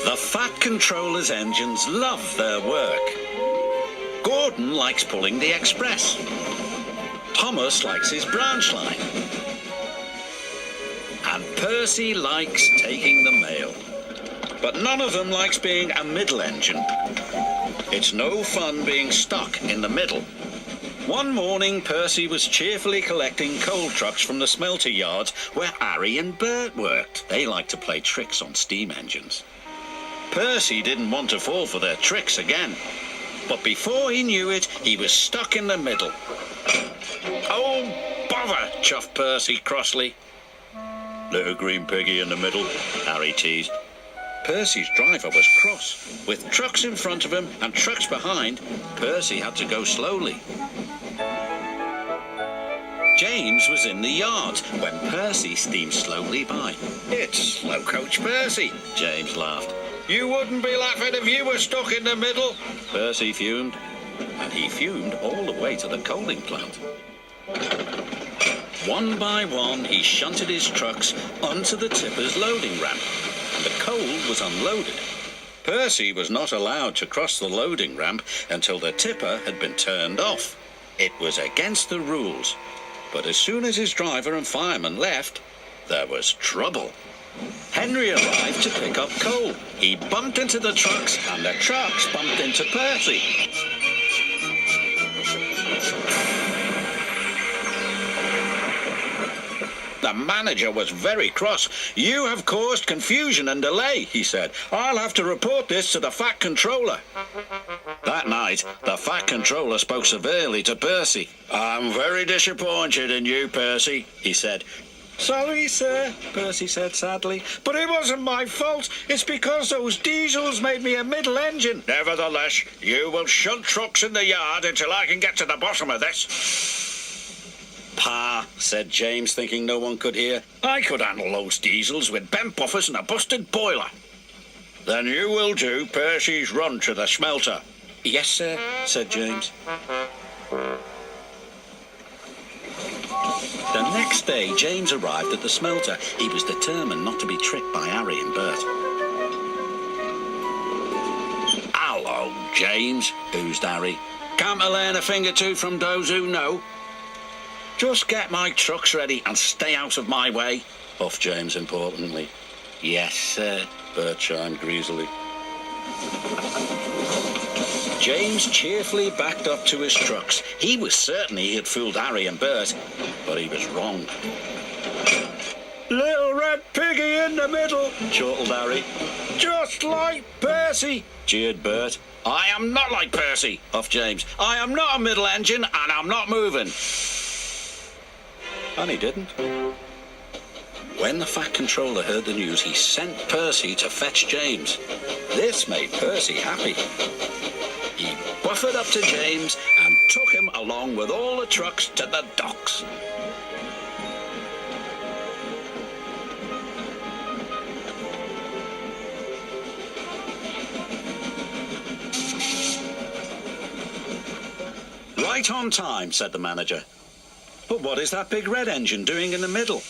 The Fat Controller's engines love their work. Gordon likes pulling the express. Thomas likes his branch line. And Percy likes taking the mail. But none of them likes being a middle engine. It's no fun being stuck in the middle. One morning, Percy was cheerfully collecting coal trucks from the smelter yards where Harry and Bert worked. They like to play tricks on steam engines. Percy didn't want to fall for their tricks again. But before he knew it, he was stuck in the middle. "Oh, bother," chuffed Percy crossly. "Little green piggy in the middle," Harry teased. Percy's driver was cross. With trucks in front of him and trucks behind, Percy had to go slowly. James was in the yard when Percy steamed slowly by. "It's Slow Coach Percy," James laughed. "You wouldn't be laughing if you were stuck in the middle." Percy fumed, and he fumed all the way to the coaling plant. One by one, he shunted his trucks onto the tipper's loading ramp, and the coal was unloaded. Percy was not allowed to cross the loading ramp until the tipper had been turned off. It was against the rules. But as soon as his driver and fireman left, there was trouble. Henry arrived to pick up coal. He bumped into the trucks, and the trucks bumped into Percy. The manager was very cross. "You have caused confusion and delay," he said. "I'll have to report this to the Fat Controller." That night, the Fat Controller spoke severely to Percy. "I'm very disappointed in you, Percy," he said. "Sorry, sir," Percy said sadly, "but it wasn't my fault. It's because those diesels made me a middle engine." "Nevertheless, you will shunt trucks in the yard until I can get to the bottom of this." "Pa," said James, thinking no one could hear, "I could handle those diesels with bent buffers and a busted boiler." "Then you will do Percy's run to the smelter." "Yes, sir," said James. The next day, James arrived at the smelter. He was determined not to be tricked by Harry and Bert. "Hello, James," oozed Harry. "Can't I learn a thing or two from those who know?" "Just get my trucks ready and stay out of my way," puffed James importantly. "Yes, sir," Bert chimed greasily. James cheerfully backed up to his trucks. He was certain he had fooled Harry and Bert, but he was wrong. "Little red piggy in the middle," chortled Harry. "Just like Percy," jeered Bert. "I am not like Percy," puffed James. "I am not a middle engine, and I'm not moving." And he didn't. When the Fat Controller heard the news, he sent Percy to fetch James. This made Percy happy. He buffered up to James and took him along with all the trucks to the docks. "Right on time," said the manager. "But what is that big red engine doing in the middle?"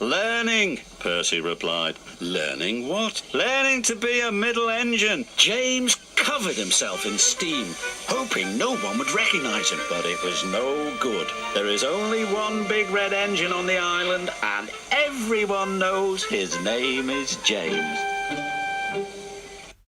"Learning," Percy replied. "Learning what?" "Learning to be a middle engine." James covered himself in steam, hoping no one would recognize him. But it was no good. There is only one big red engine on the island, and everyone knows his name is James.